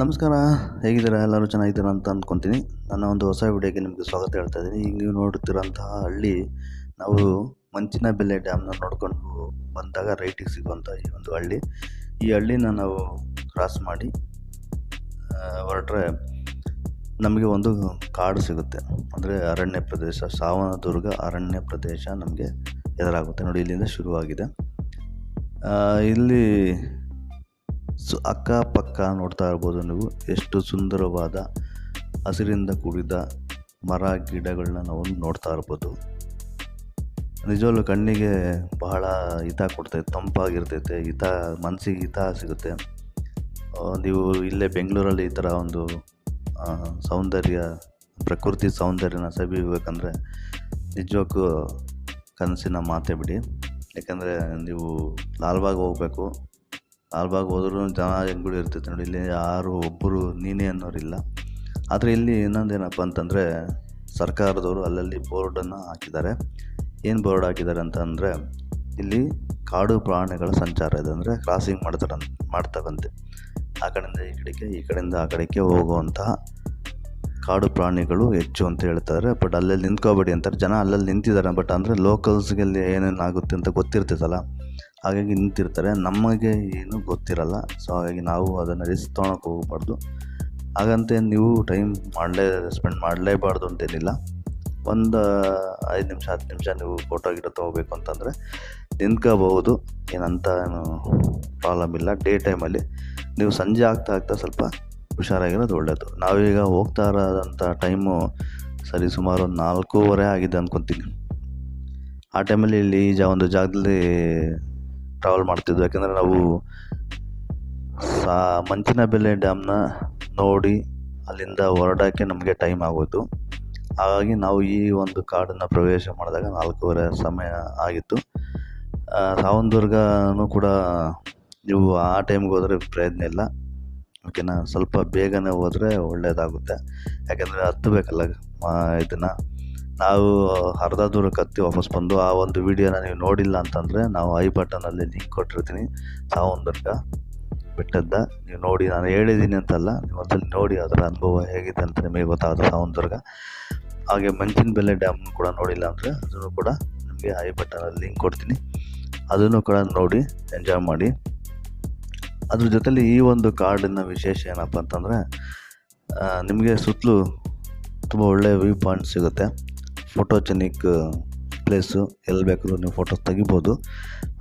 ನಮಸ್ಕಾರ. ಹೇಗಿದ್ದೀರಾ? ಎಲ್ಲರೂ ಚೆನ್ನಾಗಿದ್ದೀರಾ ಅಂತ ಅಂದ್ಕೊತೀನಿ. ನನ್ನ ಒಂದು ಹೊಸ ವಿಡಿಯೋಗೆ ನಿಮಗೆ ಸ್ವಾಗತ ಹೇಳ್ತಾ ಇದ್ದೀನಿ. ಈಗ ನೀವು ನೋಡುತ್ತಿರುವಂತಹ ಹಳ್ಳಿ, ನಾವು ಮಂಚಿನಬೆಲೆ ಡ್ಯಾಮ್‌ನ ನೋಡ್ಕೊಂಡು ಬಂದಾಗ ರೈಟಿಗೆ ಸಿಗುವಂಥ ಈ ಒಂದು ಹಳ್ಳಿ. ಈ ಹಳ್ಳಿನ ನಾವು ಕ್ರಾಸ್ ಮಾಡಿ ಹೊರಟ್ರೆ ನಮಗೆ ಒಂದು ಕಾಡು ಸಿಗುತ್ತೆ. ಅಂದರೆ ಅರಣ್ಯ ಪ್ರದೇಶ, ಸಾವನದುರ್ಗ ಅರಣ್ಯ ಪ್ರದೇಶ ನಮಗೆ ಎದುರಾಗುತ್ತೆ. ನೋಡಿ, ಇಲ್ಲಿಂದ ಶುರುವಾಗಿದೆ. ಇಲ್ಲಿ ಅಕ್ಕಪಕ್ಕ ನೋಡ್ತಾ ಇರ್ಬೋದು ನೀವು, ಎಷ್ಟು ಸುಂದರವಾದ ಹಸಿರಿಂದ ಕೂಡಿದ ಮರ ಗಿಡಗಳನ್ನ ನಾವು ನೋಡ್ತಾ ಇರ್ಬೋದು. ನಿಜವಾಗ್ಲೂ ಕಣ್ಣಿಗೆ ಬಹಳ ಹಿತ ಕೊಡ್ತೈತೆ, ತಂಪಾಗಿರ್ತೈತೆ, ಮನಸ್ಸಿಗೆ ಹಿತ ಸಿಗುತ್ತೆ. ನೀವು ಇಲ್ಲೇ ಬೆಂಗಳೂರಲ್ಲಿ ಈ ಥರ ಒಂದು ಪ್ರಕೃತಿ ಸೌಂದರ್ಯನ ಸವಿಬೇಕಂದ್ರೆ ನಿಜಕ್ಕೂ ಕನಸಿನ ಮಾತೇ ಬಿಡಿ. ಯಾಕಂದರೆ ನೀವು ಲಾಲ್ಬಾಗ್ ಹೋಗಬೇಕು. ಲಾಲ್ಬಾಗ್ ಹೋದ್ರೂ ಜನ ಹೆಂಗಳು ಇರ್ತೈತೆ ನೋಡಿ. ಇಲ್ಲಿ ಯಾರು ಒಬ್ಬರು ನೀನೇ ಅನ್ನೋರಿಲ್ಲ. ಆದರೆ ಇಲ್ಲಿ ಇನ್ನೊಂದೇನಪ್ಪ ಅಂತಂದರೆ, ಸರ್ಕಾರದವರು ಅಲ್ಲಲ್ಲಿ ಬೋರ್ಡನ್ನು ಹಾಕಿದ್ದಾರೆ. ಏನು ಬೋರ್ಡ್ ಹಾಕಿದ್ದಾರೆ ಅಂತಂದರೆ, ಇಲ್ಲಿ ಕಾಡು ಪ್ರಾಣಿಗಳ ಸಂಚಾರ ಇದೆ, ಅಂದರೆ ಕ್ರಾಸಿಂಗ್ ಮಾಡ್ತಾರಂತೆ. ಆ ಕಡೆಯಿಂದ ಈ ಕಡೆಗೆ, ಈ ಕಡೆಯಿಂದ ಆ ಕಡೆಗೆ ಹೋಗುವಂತಹ ಕಾಡು ಪ್ರಾಣಿಗಳು ಹೆಚ್ಚು ಅಂತ ಹೇಳ್ತಾರೆ. ಬಟ್ ಅಲ್ಲಲ್ಲಿ ನಿಂತ್ಕೋಬೇಡಿ ಅಂತಾರೆ. ಜನ ಅಲ್ಲಲ್ಲಿ ನಿಂತಿದ್ದಾರೆ. ಬಟ್ ಅಂದರೆ ಲೋಕಲ್ಸ್ಗೆ ಏನೇನು ಆಗುತ್ತೆ ಅಂತ ಗೊತ್ತಿರ್ತೈತಲ್ಲ, ಹಾಗಾಗಿ ನಿಂತಿರ್ತಾರೆ. ನಮಗೆ ಏನು ಗೊತ್ತಿರಲ್ಲ. ಸೊ ಹಾಗಾಗಿ ನಾವು ಅದನ್ನು ರಿಸ್ಕ್ ತೊಗೊಳಕ್ಕೆ ಹೋಗಬಾರ್ದು. ಹಾಗಂತ ನೀವು ಟೈಮ್ ಸ್ಪೆಂಡ್ ಮಾಡಲೇಬಾರ್ದು ಅಂತೇನಿಲ್ಲ. ಒಂದು 5 ನಿಮಿಷ 10 ನಿಮಿಷ ನೀವು ಫೋಟೋ ತೊಗೋಬೇಕು ಅಂತಂದರೆ ನಿಂತ್ಕೋಬಹುದು. ಏನು ಪ್ರಾಬ್ಲಮ್ ಇಲ್ಲ. ಡೇ ಟೈಮಲ್ಲಿ ನೀವು ಸಂಜೆ ಆಗ್ತಾ ಸ್ವಲ್ಪ ಹುಷಾರಾಗಿರೋದು ಒಳ್ಳೆಯದು. ನಾವೀಗ ಹೋಗ್ತಾ ಇರೋದಂಥ ಟೈಮು ಸುಮಾರು 4:30 ಆಗಿದೆ ಅಂದ್ಕೊತೀನಿ. ಆ ಟೈಮಲ್ಲಿ ಇಲ್ಲಿ ಒಂದು ಜಾಗದಲ್ಲಿ ಟ್ರಾವೆಲ್ ಮಾಡ್ತಿದ್ವಿ. ಯಾಕೆಂದರೆ ನಾವು ಮಂಚಿನಬೆಲೆ ಡ್ಯಾಮ್ನ ನೋಡಿ ಅಲ್ಲಿಂದ ಹೊರಡೋಕ್ಕೆ ನಮಗೆ ಟೈಮ್ ಆಗೋಯಿತು. ಹಾಗಾಗಿ ನಾವು ಈ ಒಂದು ಕಾಡನ್ನು ಪ್ರವೇಶ ಮಾಡಿದಾಗ 4:30 ಸಮಯ ಆಗಿತ್ತು. ಸಾವನದುರ್ಗನೂ ಕೂಡ ನೀವು ಆ ಟೈಮ್ಗೆ ಹೋದರೆ ಪ್ರಯೋಜನ ಇಲ್ಲ. ಓಕೆನಾ? ಸ್ವಲ್ಪ ಬೇಗನೆ ಹೋದರೆ ಒಳ್ಳೆಯದಾಗುತ್ತೆ. ಯಾಕೆಂದರೆ ಹತ್ತಬೇಕಲ್ಲ ಇದನ್ನು. ನಾವು ಅರ್ಧ ದೂರಕ್ಕೆ ಹತ್ತಿ ವಾಪಸ್ ಬಂದು ಆ ಒಂದು ವಿಡಿಯೋನ ನೀವು ನೋಡಿಲ್ಲ ಅಂತಂದರೆ, ನಾವು ಐ ಬಟನಲ್ಲಿ ಲಿಂಕ್ ಕೊಟ್ಟಿರ್ತೀನಿ. ಸಾವನದುರ್ಗ ಬೆಟ್ಟದ ನೀವು ನೋಡಿ. ನಾನು ಹೇಳಿದ್ದೀನಿ ಅಂತಲ್ಲ, ನೀವು ಒಂದ್ಸಲ ನೋಡಿ, ಅದರ ಅನುಭವ ಹೇಗಿದೆ ಅಂತ ನಿಮಗೆ ಗೊತ್ತಾಗುತ್ತೆ. ಸಾವನದುರ್ಗ ಹಾಗೆ ಮಂಚಿನಬೆಲೆ ಡ್ಯಾಮ್ನು ಕೂಡ ನೋಡಿಲ್ಲ ಅಂದರೆ ಅದನ್ನು ಕೂಡ ನಿಮಗೆ ಐ ಬಟನಲ್ಲಿ ಲಿಂಕ್ ಕೊಡ್ತೀನಿ. ಅದನ್ನು ಕೂಡ ನೋಡಿ ಎಂಜಾಯ್ ಮಾಡಿ. ಅದ್ರ ಜೊತೆಲಿ ಈ ಒಂದು ಕಾಡಿನ ವಿಶೇಷ ಏನಪ್ಪ ಅಂತಂದರೆ, ನಿಮಗೆ ಸುತ್ತಲೂ ತುಂಬ ಒಳ್ಳೆಯ ವ್ಯೂ ಪಾಯಿಂಟ್ ಸಿಗುತ್ತೆ. Photogenic place. ಎಲ್ಲಿ ಬೇಕಾದ್ರೂ ನೀವು ಫೋಟೋಸ್ ತೆಗಿಬೋದು.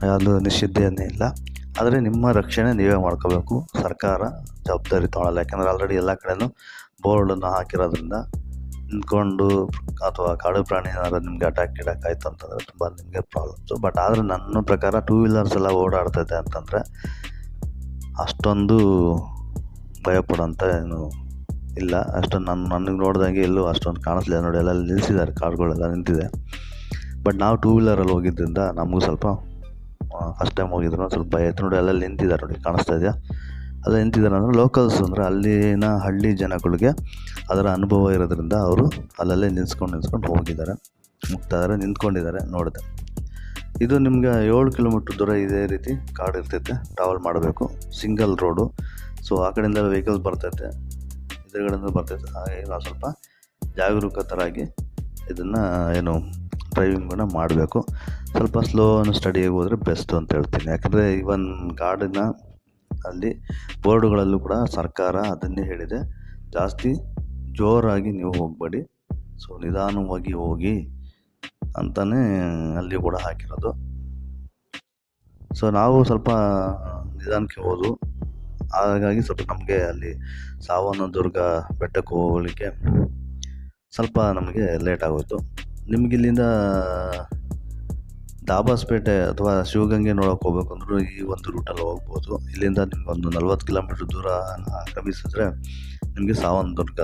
ಯಾವುದು ನಿಷಿದ್ಧೇನೇ ಇಲ್ಲ. ಆದರೆ ನಿಮ್ಮ ರಕ್ಷಣೆ ನೀವೇ ಮಾಡ್ಕೋಬೇಕು. ಸರ್ಕಾರ ಜವಾಬ್ದಾರಿ ತೊಗೊಳಲ್ಲ. ಯಾಕೆಂದರೆ ಆಲ್ರೆಡಿ ಎಲ್ಲ ಕಡೆಯೂ ಬೋರ್ಡನ್ನು ಹಾಕಿರೋದ್ರಿಂದ ನಿಂತ್ಕೊಂಡು ಅಥವಾ ಕಾಡು ಪ್ರಾಣಿ ಏನಾದ್ರು ನಿಮಗೆ ಅಟ್ಯಾಕ್ ಆಯಿತು ಅಂತಂದರೆ ತುಂಬ ನಿಮಗೆ ಪ್ರಾಬ್ಲಮ್ಸು. ಬಟ್ ಆದರೆ ನನ್ನ ಪ್ರಕಾರ 2 ವೀಲರ್ಸ್ ಎಲ್ಲ ಓಡಾಡ್ತೈತೆ ಅಂತಂದರೆ ಅಷ್ಟೊಂದು ಭಯಪಡೋಂಥ ಏನು ಇಲ್ಲ. ಅಷ್ಟೊಂದು ನನಗೆ ನೋಡ್ದಂಗೆ ಎಲ್ಲೂ ಅಷ್ಟೊಂದು ಕಾಣಿಸ್ಲಿಲ್ಲ. ನೋಡಿ, ಎಲ್ಲ ನಿಲ್ಲಿಸಿದ್ದಾರೆ, ಕಾರುಗಳೆಲ್ಲ ನಿಂತಿದೆ. ಬಟ್ ನಾವು 2 ವೀಲರಲ್ಲಿ ಹೋಗಿದ್ದರಿಂದ ನಮಗೂ ಸ್ವಲ್ಪ ಫಸ್ಟ್ ಟೈಮ್ ಹೋಗಿದ್ರು ಸ್ವಲ್ಪ ಭಯ ಆಯಿತು. ನೋಡಿ, ಎಲ್ಲ ನಿಂತಿದ್ದಾರೆ. ನೋಡಿ, ಕಾಣಿಸ್ತಾ ಇದೆಯಾ? ಅಲ್ಲ ನಿಂತಿದ್ದಾರೆ ಅಂದರೆ ಲೋಕಲ್ಸ್, ಅಂದರೆ ಅಲ್ಲಿನ ಹಳ್ಳಿ ಜನಗಳಿಗೆ ಅದರ ಅನುಭವ ಇರೋದ್ರಿಂದ ಅವರು ಅಲ್ಲಲ್ಲೇ ನಿಲ್ಸ್ಕೊಂಡು ಹೋಗಿದ್ದಾರೆ, ನಿಂತ್ಕೊಂಡಿದ್ದಾರೆ. ನೋಡಿದೆ. ಇದು ನಿಮ್ಗೆ 7 ಕಿಲೋಮೀಟ್ರ್ ದೂರ ಇದೇ ರೀತಿ ಕಾಡು ಇರ್ತೈತೆ. ಟ್ರಾವೆಲ್ ಮಾಡಬೇಕು. Single road. ಸೊ ಆ ಕಡೆಯಿಂದ ವೆಹಿಕಲ್ಸ್ ಬರ್ತೈತೆ, ಎದುರುಗಡೆಯಿಂದ ಬರ್ತೈತೆ. ಹಾಗಾಗಿ ನಾವು ಸ್ವಲ್ಪ ಜಾಗರೂಕತರಾಗಿ ಇದನ್ನು ಡ್ರೈವಿಂಗನ್ನು ಮಾಡಬೇಕು. ಸ್ವಲ್ಪ ಸ್ಲೋ ಸ್ಟಡಿಯಾಗಿ ಹೋದರೆ ಬೆಸ್ಟು ಅಂತ ಹೇಳ್ತೀನಿ. ಯಾಕಂದರೆ ಇವನ್ ಕಾಡಿನ ಅಲ್ಲಿ ಬೋರ್ಡುಗಳಲ್ಲೂ ಕೂಡ ಸರ್ಕಾರ ಅದನ್ನೇ ಹೇಳಿದೆ, ಜಾಸ್ತಿ ಜೋರಾಗಿ ನೀವು ಹೋಗಬೇಡಿ, ಸೊ ನಿಧಾನವಾಗಿ ಹೋಗಿ ಅಂತಲೇ ಅಲ್ಲಿ ಕೂಡ ಹಾಕಿರೋದು. ಸೊ ನಾವು ಸ್ವಲ್ಪ ನಿಧಾನಕ್ಕೆ ಹೋದ್ವು. ಹಾಗಾಗಿ ಸ್ವಲ್ಪ ನಮಗೆ ಅಲ್ಲಿ ಸಾವನದುರ್ಗ ಬೆಟ್ಟಕ್ಕೆ ಹೋಗಲಿಕ್ಕೆ ಸ್ವಲ್ಪ ನಮಗೆ ಲೇಟ್ ಆಗೋಯಿತು. ನಿಮಗಿಲ್ಲಿಂದ ದಾಬಾಸ್ಪೇಟೆ ಅಥವಾ ಶಿವಗಂಗೆ ನೋಡೋಕೆ ಹೋಗ್ಬೇಕು ಅಂದರೂ ಈ ಒಂದು ರೂಟಲ್ಲಿ ಹೋಗ್ಬೋದು. ಇಲ್ಲಿಂದ ನಿಮ್ಗೊಂದು 40 ಕಿಲೋಮೀಟ್ರ್ ದೂರ ಕ್ರಮಿಸಿದ್ರೆ ನಿಮಗೆ ಸಾವನದುರ್ಗ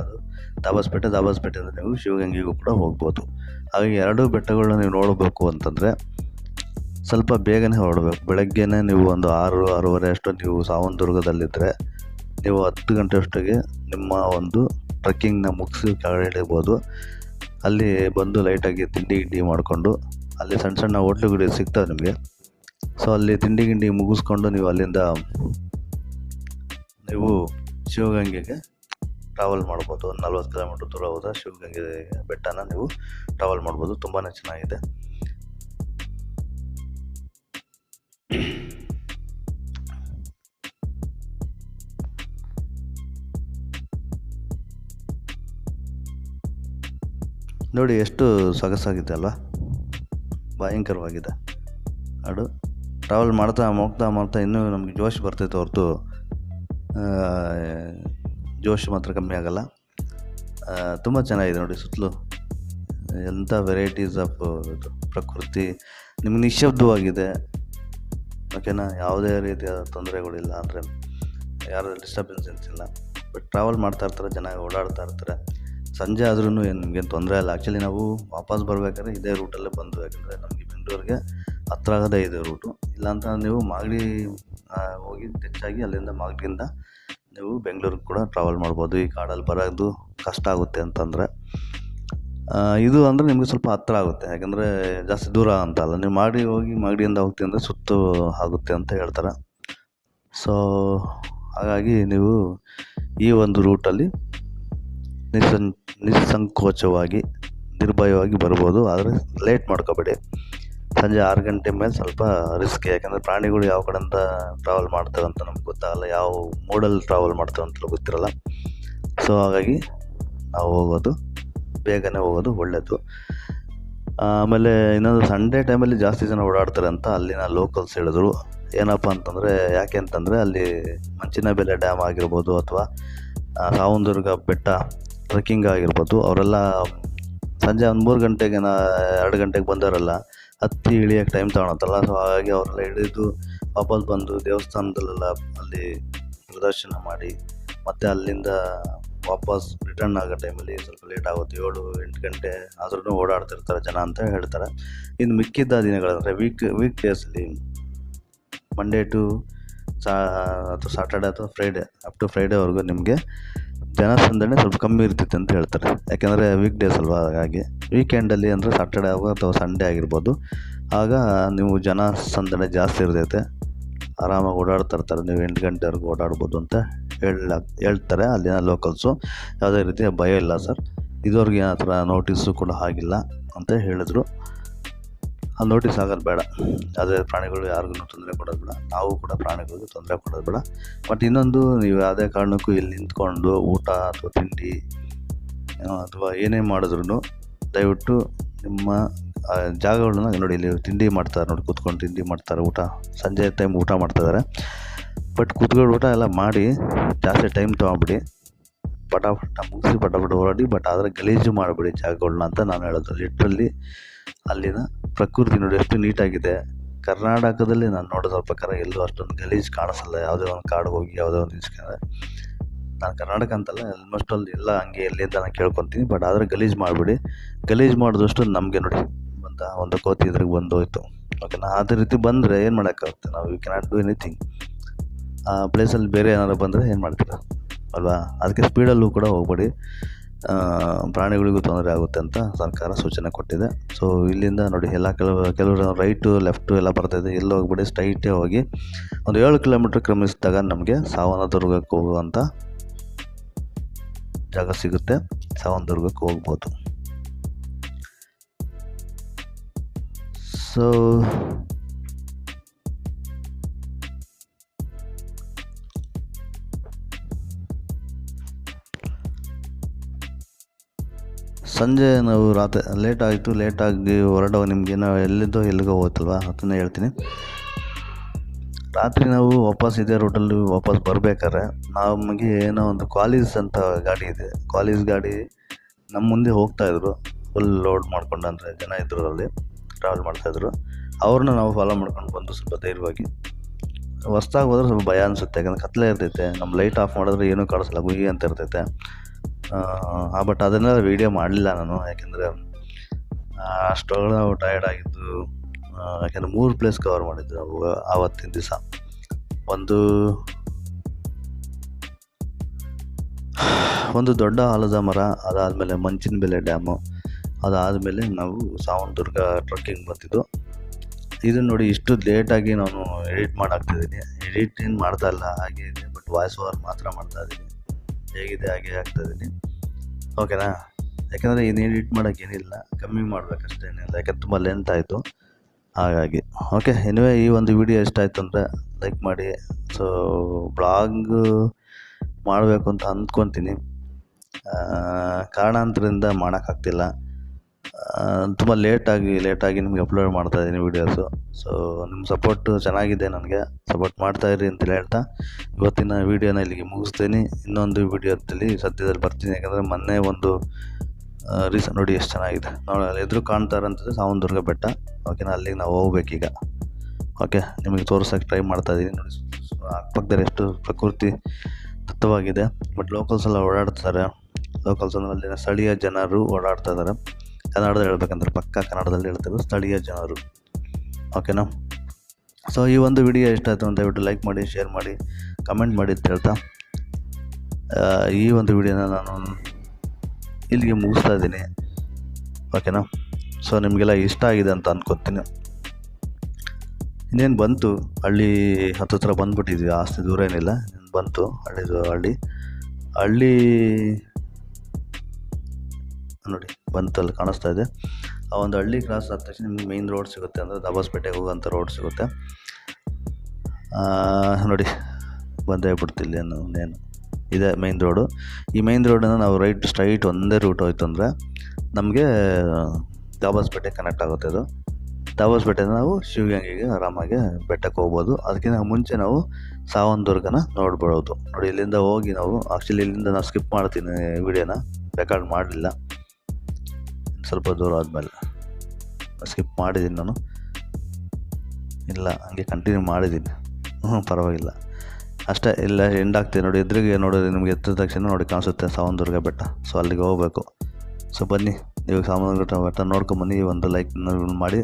ಅದು ದಾಬಾಸ್ಪೇಟೆಯಿಂದ ನೀವು ಶಿವಗಂಗೆಗೂ ಕೂಡ ಹೋಗ್ಬೋದು. ಹಾಗಾಗಿ 2 ಬೆಟ್ಟಗಳನ್ನ ನೀವು ನೋಡಬೇಕು ಅಂತಂದರೆ ಸ್ವಲ್ಪ ಬೇಗನೆ ಹೊರಡಬೇಕು. ಬೆಳಗ್ಗೆನೇ ನೀವು ಒಂದು 6-6:30 ಅಷ್ಟು ನೀವು ಸಾವನದುರ್ಗದಲ್ಲಿದ್ದರೆ ನೀವು 10 ಗಂಟೆ ಅಷ್ಟಿಗೆ ನಿಮ್ಮ ಒಂದು ಟ್ರೆಕ್ಕಿಂಗ್ನ ಮುಗಿಸಿ ಕೆಳಗಡೆ ಇಳಿಬೋದು. ಅಲ್ಲಿ ಬಂದು ಲೈಟಾಗಿ ತಿಂಡಿ ಮಾಡಿಕೊಂಡು, ಅಲ್ಲಿ ಸಣ್ಣ ಹೋಟ್ಲುಗಳು ಸಿಗ್ತವೆ ನಿಮಗೆ. ಸೊ ಅಲ್ಲಿ ತಿಂಡಿ ಮುಗಿಸ್ಕೊಂಡು ನೀವು ಅಲ್ಲಿಂದ ನೀವು ಶಿವಗಂಗೆಗೆ ಟ್ರಾವೆಲ್ ಮಾಡ್ಬೋದು. ಒಂದು 40 ಕಿಲೋಮೀಟ್ರ್ ದೂರ ಹೋದರೆ ಶಿವಗಂಗೆ ಬೆಟ್ಟನ ನೀವು ಟ್ರಾವೆಲ್ ಮಾಡ್ಬೋದು. ತುಂಬಾ ಚೆನ್ನಾಗಿದೆ. ನೋಡಿ ಎಷ್ಟು ಸೊಗಸಾಗಿದೆ ಅಲ್ವಾ, ಭಯಂಕರವಾಗಿದೆ. ಅದು ಟ್ರಾವೆಲ್ ಮಾಡ್ತಾ ಮಾಡ್ತಾ ಇನ್ನೂ ನಮಗೆ ಜೋಶ್ ಬರ್ತೈತೆ ಹೊರತು ಜೋಶ್ ಮಾತ್ರ ಕಮ್ಮಿ ಆಗೋಲ್ಲ. ತುಂಬ ಚೆನ್ನಾಗಿದೆ ನೋಡಿ, ಸುತ್ತಲೂ ಎಂಥ ವೆರೈಟೀಸ್ ಆಫ್ ಇದು ಪ್ರಕೃತಿ. ನಿಮ್ಗೆ ನಿಶ್ಶಬ್ದವಾಗಿದೆ, ಓಕೆನಾ. ಯಾವುದೇ ರೀತಿಯ ತೊಂದರೆಗಳಿಲ್ಲ, ಅಂದರೆ ಯಾರು ಡಿಸ್ಟರ್ಬೆನ್ಸ್ ಇಲ್ಲ. ಬಟ್ ಟ್ರಾವೆಲ್ ಮಾಡ್ತಾ ಇರ್ತಾರೆ, ಜನ ಓಡಾಡ್ತಾ ಇರ್ತಾರೆ. ಸಂಜೆ ಆದ್ರೂ ನಿಮಗೇನು ತೊಂದರೆ ಇಲ್ಲ. ಆ್ಯಕ್ಚುಲಿ ನಾವು ವಾಪಸ್ ಬರಬೇಕಾದ್ರೆ ಇದೇ ರೂಟಲ್ಲೇ ಬಂದು, ಯಾಕಂದರೆ ನಮಗೆ ಬೆಂಗಳೂರಿಗೆ ಹತ್ರ ಆಗೋದೇ ಇದೆ ರೂಟು. ಇಲ್ಲಾಂತ ನೀವು ಮಾಗಡಿ ಹೋಗಿ ಹೆಚ್ಚಾಗಿ ಅಲ್ಲಿಂದ ಮಾಗಡಿಯಿಂದ ನೀವು ಬೆಂಗಳೂರಿಗೆ ಕೂಡ ಟ್ರಾವೆಲ್ ಮಾಡ್ಬೋದು. ಈ ಕಾಡಲ್ಲಿ ಬರೋದು ಕಷ್ಟ ಆಗುತ್ತೆ ಅಂತಂದರೆ ಇದು ಅಂದರೆ ನಿಮಗೆ ಸ್ವಲ್ಪ ಹತ್ರ ಆಗುತ್ತೆ, ಯಾಕಂದರೆ ಜಾಸ್ತಿ ದೂರ ಅಂತಲ್ಲ. ನೀವು ಮಾಗಡಿಯಿಂದ ಹೋಗ್ತೀವಿ ಅಂದರೆ ಸುತ್ತು ಆಗುತ್ತೆ ಅಂತ ಹೇಳ್ತಾರೆ. ಸೊ ಹಾಗಾಗಿ ನೀವು ಈ ಒಂದು ರೂಟಲ್ಲಿ ನಿಸ್ಸಂಕೋಚವಾಗಿ ನಿರ್ಭಯವಾಗಿ ಬರ್ಬೋದು. ಆದರೆ ಲೇಟ್ ಮಾಡ್ಕೋಬೇಡಿ. ಸಂಜೆ 6 ಗಂಟೆ ಮೇಲೆ ಸ್ವಲ್ಪ ರಿಸ್ಕ್, ಯಾಕಂದರೆ ಪ್ರಾಣಿಗಳು ಯಾವ ಕಡೆಯಿಂದ ಟ್ರಾವೆಲ್ ಮಾಡ್ತವೆ ಅಂತ ನಮ್ಗೆ ಗೊತ್ತಾಗಲ್ಲ, ಯಾವ ಮೋಡಲ್ಲಿ ಟ್ರಾವೆಲ್ ಮಾಡ್ತವೆ ಅಂತ ಗೊತ್ತಿರಲ್ಲ. ಸೊ ಹಾಗಾಗಿ ನಾವು ಬೇಗನೆ ಹೋಗೋದು ಒಳ್ಳೆಯದು. ಆಮೇಲೆ ಇನ್ನೊಂದು ಸಂಡೇ ಟೈಮಲ್ಲಿ ಜಾಸ್ತಿ ಜನ ಓಡಾಡ್ತಾರೆ ಅಂತ ಅಲ್ಲಿನ ಲೋಕಲ್ಸ್ ಹೇಳಿದ್ರು. ಏನಪ್ಪ ಅಂತಂದರೆ, ಯಾಕೆ ಅಂತಂದರೆ ಅಲ್ಲಿ ಮಂಚಿನಬೆಲೆ ಡ್ಯಾಮ್ ಆಗಿರ್ಬೋದು ಅಥವಾ ಸಾವಂದುರ್ಗ ಬೆಟ್ಟ ಟ್ರೆಕ್ಕಿಂಗ್ ಆಗಿರ್ಬೋದು, ಅವರೆಲ್ಲ ಸಂಜೆ ಒಂದು 3 ಗಂಟೆಗೆ 2 ಗಂಟೆಗೆ ಬಂದವರೆಲ್ಲ ಹತ್ತಿ ಇಳಿಯೋಕ್ಕೆ ಟೈಮ್ ತಗೊಳತ್ತಲ್ಲ. ಸೊ ಹಾಗಾಗಿ ಅವರೆಲ್ಲ ಇಳಿದು ವಾಪಸ್ ಬಂದು ದೇವಸ್ಥಾನದಲ್ಲೆಲ್ಲ ಅಲ್ಲಿ ಪ್ರದರ್ಶನ ಮಾಡಿ ಮತ್ತು ಅಲ್ಲಿಂದ ವಾಪಸ್ ರಿಟರ್ನ್ ಆಗೋ ಟೈಮಲ್ಲಿ ಸ್ವಲ್ಪ ಲೇಟ್ ಆಗುತ್ತೆ. 7-8 ಗಂಟೆ ಆದ್ರೂ ಓಡಾಡ್ತಿರ್ತಾರೆ ಜನ ಅಂತ ಹೇಳ್ತಾರೆ. ಇನ್ನು ಮಿಕ್ಕಿದ್ದ ದಿನಗಳಂದರೆ ವೀಕ್ ಡೇಸಲ್ಲಿ ಮಂಡೇ ಟು ಅಥವಾ ಸಾಟರ್ಡೆ ಅಥವಾ ಫ್ರೈಡೇ ಅಪ್ ಟು ಫ್ರೈಡೇವರೆಗೂ ನಿಮಗೆ ಜನಸಂದಣಿ ಸ್ವಲ್ಪ ಕಮ್ಮಿ ಇರ್ತೈತೆ ಅಂತ ಹೇಳ್ತಾರೆ. ಯಾಕೆಂದರೆ ವೀಕ್ ಡೇಸ್ ಅಲ್ವಾ. ಹಾಗಾಗಿ ವೀಕೆಂಡಲ್ಲಿ ಅಂದರೆ ಸಾಟರ್ಡೆ ಅಥವಾ ಸಂಡೇ ಆಗಿರ್ಬೋದು, ಆಗ ನೀವು ಜನಸಂದಣಿ ಜಾಸ್ತಿ ಇರ್ತೈತೆ, ಆರಾಮಾಗಿ ಓಡಾಡ್ತಾ ಇರ್ತಾರೆ. ನೀವು 8 ಗಂಟೆವರೆಗೂ ಓಡಾಡ್ಬೋದು ಅಂತ ಹೇಳ್ತಾರೆ ಅಲ್ಲಿನ ಲೋಕಲ್ಸು. ಯಾವುದೇ ರೀತಿಯ ಭಯ ಇಲ್ಲ ಸರ್, ಇದುವರೆಗೆ ಆ ಥರ ನೋಟಿಸು ಕೂಡ ಆಗಿಲ್ಲ ಅಂತ ಹೇಳಿದ್ರು. ಆ ನೋಟಿಸ್ ಆಗೋದು ಬೇಡ, ಯಾವುದೇ ಪ್ರಾಣಿಗಳು ಯಾರಿಗೂ ತೊಂದರೆ ಕೊಡೋದು ಬೇಡ, ನಾವು ಕೂಡ ಪ್ರಾಣಿಗಳಿಗೆ ತೊಂದರೆ ಕೊಡೋದು ಬೇಡ. ಬಟ್ ಇನ್ನೊಂದು, ನೀವು ಯಾವುದೇ ಕಾರಣಕ್ಕೂ ಇಲ್ಲಿ ನಿಂತ್ಕೊಂಡು ಊಟ ಅಥವಾ ತಿಂಡಿ ಅಥವಾ ಏನೇ ಮಾಡಿದ್ರು ದಯವಿಟ್ಟು ನಿಮ್ಮ ಜಾಗಗಳನ್ನ ನೋಡಿ. ಇಲ್ಲಿ ತಿಂಡಿ ಮಾಡ್ತಾರೆ ನೋಡಿ, ಕೂತ್ಕೊಂಡು ತಿಂಡಿ ಮಾಡ್ತಾರೆ, ಊಟ ಸಂಜೆ ಟೈಮ್ ಊಟ ಮಾಡ್ತಾಯಿದ್ದಾರೆ. ಬಟ್ ಕೂತ್ಕೊಂಡು ಊಟ ಎಲ್ಲ ಮಾಡಿ ಜಾಸ್ತಿ ಟೈಮ್ ತೊಗೊಂಬಿಡಿ, ಪಟಾಪಟ ಮುಗಿಸಿ ಪಟಾಪಟ ಹೊರಡಿ. ಬಟ್ ಆದರೆ ಗಲೀಜು ಮಾಡಿಬಿಡಿ ಜಾಗಗಳನ್ನ ಅಂತ ನಾನು ಹೇಳೋದು. ಲಿಟ್ರಲ್ಲಿ ಅಲ್ಲಿನ ಪ್ರಕೃತಿ ನೋಡಿ ಎಷ್ಟು ನೀಟಾಗಿದೆ. ಕರ್ನಾಟಕದಲ್ಲಿ ನಾನು ನೋಡೋದ್ರ ಪ್ರಕಾರ ಎಲ್ಲೂ ಅಷ್ಟೊಂದು ಗಲೀಜು ಕಾಣಿಸಲ್ಲ. ಯಾವುದೇ ಒಂದು ಕಾಡಿಗೆ ಹೋಗಿ ಯಾವುದೇ ಒಂದು ನಿಲ್ಸ್ಕೊಂಡ್ರೆ, ನಾನು ಕರ್ನಾಟಕ ಅಂತಲ್ಲ, ಆಲ್ಮೋಸ್ಟ್ ಅಲ್ಲಿ ಎಲ್ಲ ಹಂಗೆ ಎಲ್ಲಿ ಅಂತ ನಾನು ಕೇಳ್ಕೊತೀನಿ. ಬಟ್ ಆದರೆ ಗಲೀಜು ಮಾಡಿಬಿಡಿ. ಗಲೀಜು ಮಾಡಿದಷ್ಟು ನಮಗೆ ನೋಡಿ ಒಂದು ಕೋತಿ ಇದ್ರಿಗೆ ಬಂದೋಯ್ತು, ಓಕೆನಾ. ಅದೇ ರೀತಿ ಬಂದರೆ ಏನು ಮಾಡೋಕ್ಕಾಗುತ್ತೆ, ನಾವು ಯು ಕೆನಾಟ್ ಡೂ ಎನಿಥಿಂಗ್. ಆ ಪ್ಲೇಸಲ್ಲಿ ಬೇರೆ ಏನಾದ್ರು ಬಂದರೆ ಏನು ಮಾಡ್ತೀರ ಅಲ್ವಾ. ಅದಕ್ಕೆ ಸ್ಪೀಡಲ್ಲೂ ಕೂಡ ಹೋಗ್ಬೇಡಿ, ಪ್ರಾಣಿಗಳಿಗೂ ತೊಂದರೆ ಆಗುತ್ತೆ ಅಂತ ಸರ್ಕಾರ ಸೂಚನೆ ಕೊಟ್ಟಿದೆ. ಸೊ ಇಲ್ಲಿಂದ ನೋಡಿ ಎಲ್ಲ ಕೆಲವರು ರೈಟು ಲೆಫ್ಟು ಎಲ್ಲ ಬರ್ತಾಯಿದೆ. ಎಲ್ಲೂ ಹೋಗ್ಬಿಡಿ, ಸ್ಟ್ರೈಟೇ ಹೋಗಿ ಒಂದು 7 ಕಿಲೋಮೀಟ್ರ್ ಕ್ರಮಿಸಿದಾಗ ನಮಗೆ ಸಾವನದುರ್ಗಕ್ಕೆ ಹೋಗುವಂಥ ಜಾಗ ಸಿಗುತ್ತೆ. ಸಾವನದುರ್ಗಕ್ಕೆ ಹೋಗ್ಬೋದು. ಸೊ ಸಂಜೆ ನಾವು ರಾತ್ರಿ ಲೇಟಾಗಿ ಹೊರಡುವ ನಿಮಗೇನೋ ಎಲ್ಲಿಗೋ ಹೋಗುತ್ತಲ್ವ, ಅದನ್ನು ಹೇಳ್ತೀನಿ. ರಾತ್ರಿ ನಾವು ವಾಪಸ್ ಇದೇ ರೂಟಲ್ಲಿ ವಾಪಸ್ ಬರಬೇಕಾದ್ರೆ ನಮಗೆ ಏನೋ ಒಂದು ಕ್ವಾಲೀಸ್ ಅಂತ ಗಾಡಿ ಇದೆ. ಕ್ವಾಲೀಸ್ ಗಾಡಿ ನಮ್ಮ ಮುಂದೆ ಹೋಗ್ತಾಯಿದ್ರು, ಫುಲ್ ಲೋಡ್ ಮಾಡ್ಕೊಂಡು. ಅಂದರೆ ಜನ ಇದ್ದರು, ಅಲ್ಲಿ ಟ್ರಾವೆಲ್ ಮಾಡ್ತಾಯಿದ್ರು. ಅವ್ರನ್ನ ನಾವು ಫಾಲೋ ಮಾಡ್ಕೊಂಡು ಬಂದು ಸ್ವಲ್ಪ ಧೈರ್ಯವಾಗಿ. ಹೊಸ್ದಾಗಿ ಹೋದ್ರೆ ಸ್ವಲ್ಪ ಭಯ ಅನಿಸುತ್ತೆ, ಯಾಕಂದರೆ ಕತ್ತಲೆ ಇರ್ತೈತೆ. ನಮ್ಮ ಲೈಟ್ ಆಫ್ ಮಾಡಿದ್ರೆ ಏನೂ ಕಾಣಿಸಲ್ಲ, ಗುಯಿ ಅಂತ ಇರ್ತೈತೆ. ಬಟ್ ಅದನ್ನೆಲ್ಲ ವೀಡಿಯೋ ಮಾಡಲಿಲ್ಲ ನಾನು, ಯಾಕೆಂದರೆ ಅಷ್ಟೊಳಗೆ ನಾವು ಟಯರ್ಡ್ ಆಗಿದ್ದು. ಯಾಕೆಂದರೆ 3 ಪ್ಲೇಸ್ ಕವರ್ ಮಾಡಿದ್ದು ನಾವು ಆವತ್ತಿನ ದಿವಸ. ಒಂದು ದೊಡ್ಡ ಆಲದ ಮರ, ಅದಾದಮೇಲೆ ಮಂಚಿನಬೆಲೆ ಡ್ಯಾಮು, ಅದಾದಮೇಲೆ ನಾವು ಸಾವಂದುರ್ಗ ಟ್ರೆಕ್ಕಿಂಗ್ ಬಂದಿದ್ದು. ಇದನ್ನು ನೋಡಿ ಇಷ್ಟು ಲೇಟಾಗಿ ನಾನು ಎಡಿಟ್ ಮಾಡಾಕ್ತಿದ್ದೀನಿ. ಎಡಿಟ್ ಏನು ಮಾಡ್ತಾ ಇಲ್ಲ, ಹಾಗೆ ಇದೆ. ಬಟ್ ವಾಯ್ಸ್ ಓವರ್ ಮಾತ್ರ ಮಾಡ್ತಾಯಿದ್ದೀನಿ, ಹೇಗಿದೆ ಹಾಗೆ ಹಾಕ್ತಾಯಿದ್ದೀನಿ, ಓಕೆನಾ. ಯಾಕೆಂದರೆ ಇನ್ನು ಎಡಿಟ್ ಮಾಡೋಕ್ಕೇನಿಲ್ಲ, ಕಮ್ಮಿ ಮಾಡಬೇಕಷ್ಟೇನಿಲ್ಲ, ಯಾಕೆಂದ್ರೆ ತುಂಬ ಲೆಂತ್ ಆಯಿತು ಹಾಗಾಗಿ. ಓಕೆ, ಎನಿವೇ ಈ ಒಂದು ವಿಡಿಯೋ ಇಷ್ಟ ಆಯಿತು ಅಂದರೆ ಲೈಕ್ ಮಾಡಿ. ಸೊ ಬ್ಲಾಗ್ ಮಾಡಬೇಕು ಅಂತ ಅಂದ್ಕೊತೀನಿ, ಕಾರಣಾಂತರದಿಂದ ಮಾಡೋಕ್ಕಾಗ್ತಿಲ್ಲ. ತುಂಬ ಲೇಟಾಗಿ ನಿಮಗೆ ಅಪ್ಲೋಡ್ ಮಾಡ್ತಾಯಿದ್ದೀನಿ ವೀಡಿಯೋಸು. ಸೊ ನಿಮ್ಮ ಸಪೋರ್ಟು ಚೆನ್ನಾಗಿದೆ, ನನಗೆ ಸಪೋರ್ಟ್ ಮಾಡ್ತಾಯಿರಿ ಅಂತೇಳಿ ಹೇಳ್ತಾ ಇವತ್ತಿನ ವೀಡಿಯೋನ ಇಲ್ಲಿಗೆ ಮುಗಿಸ್ತೀನಿ. ಇನ್ನೊಂದು ವೀಡಿಯೋದಲ್ಲಿ ಸದ್ಯದಲ್ಲಿ ಬರ್ತೀನಿ, ಯಾಕಂದರೆ ಮೊನ್ನೆ ಒಂದು ರೀಸನ್ ನೋಡಿ ಎಷ್ಟು ಚೆನ್ನಾಗಿದೆ ನೋಡಿ, ಎದುರು ಕಾಣ್ತಾರಂತಂದರೆ ಸಾವನದುರ್ಗ ಬೆಟ್ಟ, ಓಕೆನಾ. ಅಲ್ಲಿಗೆ ನಾವು ಹೋಗ್ಬೇಕೀಗ. ಓಕೆ, ನಿಮಗೆ ತೋರ್ಸೋಕ್ಕೆ ಟ್ರೈ ಮಾಡ್ತಾಯಿದ್ದೀನಿ ನೋಡಿ. ಅಕ್ಕಪಕ್ಕದಲ್ಲಿ ಎಷ್ಟು ಪ್ರಕೃತಿ ದತ್ತವಾಗಿದೆ. ಬಟ್ ಲೋಕಲ್ಸ್ ಎಲ್ಲ ಓಡಾಡ್ತಾರೆ, ಲೋಕಲ್ಸ್ ಅಂದರೆ ಅಲ್ಲಿನ ಸ್ಥಳೀಯ ಜನರು ಓಡಾಡ್ತಾ ಇದ್ದಾರೆ. ಕನ್ನಡದಲ್ಲಿ ಹೇಳ್ಬೇಕಂದ್ರೆ ಪಕ್ಕಾ ಕನ್ನಡದಲ್ಲಿ ಹೇಳ್ತಾರೆ, ಸ್ಥಳೀಯ ಜನರು, ಓಕೆನಾ. ಸೊ ಈ ಒಂದು ವಿಡಿಯೋ ಇಷ್ಟ ಆಯಿತು ಅಂತ ದಯವಿಟ್ಟು ಲೈಕ್ ಮಾಡಿ, ಶೇರ್ ಮಾಡಿ, ಕಮೆಂಟ್ ಮಾಡಿ ಅಂತ ಹೇಳ್ತಾ ಈ ಒಂದು ವಿಡಿಯೋನ ನಾನು ಇಲ್ಲಿಗೆ ಮುಗಿಸ್ತಾ ಇದ್ದೀನಿ, ಓಕೆನಾ. ಸೊ ನಿಮಗೆಲ್ಲ ಇಷ್ಟ ಆಗಿದೆ ಅಂತ ಅಂದ್ಕೊತೀನಿ. ಇನ್ನೇನು ಬಂತು, ಹಳ್ಳಿ ಹತ್ರ ಬಂದುಬಿಟ್ಟಿದ್ವಿ, ಜಾಸ್ತಿ ದೂರ ಏನಿಲ್ಲ, ಬಂತು ಹಳ್ಳಿ ನೋಡಿ ಬಂತು, ಅಲ್ಲಿ ಕಾಣಿಸ್ತಾ ಇದೆ. ಆ ಒಂದು ಹಳ್ಳಿ ಕ್ರಾಸ್ ಆದ ತಕ್ಷಣ ನಿಮ್ಗೆ ಮೇಯ್ನ್ ರೋಡ್ ಸಿಗುತ್ತೆ, ಅಂದರೆ ದಾಬಾಸ್ಪೇಟೆಗೆ ಹೋಗೋಂಥ ರೋಡ್ ಸಿಗುತ್ತೆ ನೋಡಿ. ಬಂದೇ ಬಿಡ್ತಿಲ್ಲ, ಇನ್ನೇನು ಇದೆ ಮೇಯ್ನ್ ರೋಡು. ಈ ಮೇಯ್ನ್ ರೋಡನ್ನು ನಾವು ಸ್ಟ್ರೈಟ್ ಒಂದೇ ರೂಟ್ ಹೋಯ್ತು ಅಂದರೆ ನಮಗೆ ದಾಬಾಸ್ಪೇಟೆ ಕನೆಕ್ಟ್ ಆಗುತ್ತೆ. ಅದು ದಾಬಾಸ್ಪೇಟೆನ ನಾವು ಶಿವಗಂಗೆಗೆ ಆರಾಮಾಗಿ ಬೆಟ್ಟಕ್ಕೆ ಹೋಗ್ಬೋದು. ಅದಕ್ಕಿಂತ ಮುಂಚೆ ನಾವು ಸಾವನದುರ್ಗನ ನೋಡ್ಬೋದು ನೋಡಿ. ಇಲ್ಲಿಂದ ಹೋಗಿ ನಾವು ಇಲ್ಲಿಂದ ನಾವು ಸ್ಕಿಪ್ ಮಾಡ್ತೀನಿ, ವಿಡಿಯೋನ ರೆಕಾರ್ಡ್ ಮಾಡಲಿಲ್ಲ, ಸ್ವಲ್ಪ ದೂರ ಆದಮೇಲೆ ಸ್ಕಿಪ್ ಮಾಡಿದ್ದೀನಿ ನಾನು, ಇಲ್ಲ ಹಂಗೆ ಕಂಟಿನ್ಯೂ ಮಾಡಿದ್ದೀನಿ, ಪರವಾಗಿಲ್ಲ ಅಷ್ಟೇ. ಇಲ್ಲ ಎಂಡ್ ಆಗ್ತೀನಿ ನೋಡಿ, ಎದುರಿಗೆ ನೋಡಿದ್ರೆ ನಿಮಗೆ ಎತ್ತಿದ ತಕ್ಷಣ ನೋಡಿ ಕಾಣಿಸುತ್ತೆ ಸಾವನದುರ್ಗ ಬೆಟ್ಟ. ಸೊ ಅಲ್ಲಿಗೆ ಹೋಗಬೇಕು. ಸೊ ಬನ್ನಿ, ನೀವು ಸಾವನದುರ್ಗ ಬೆಟ್ಟ ನೋಡ್ಕೊಂಬನ್ನಿ. ಒಂದು ಲೈಕ್ ಮಾಡಿ.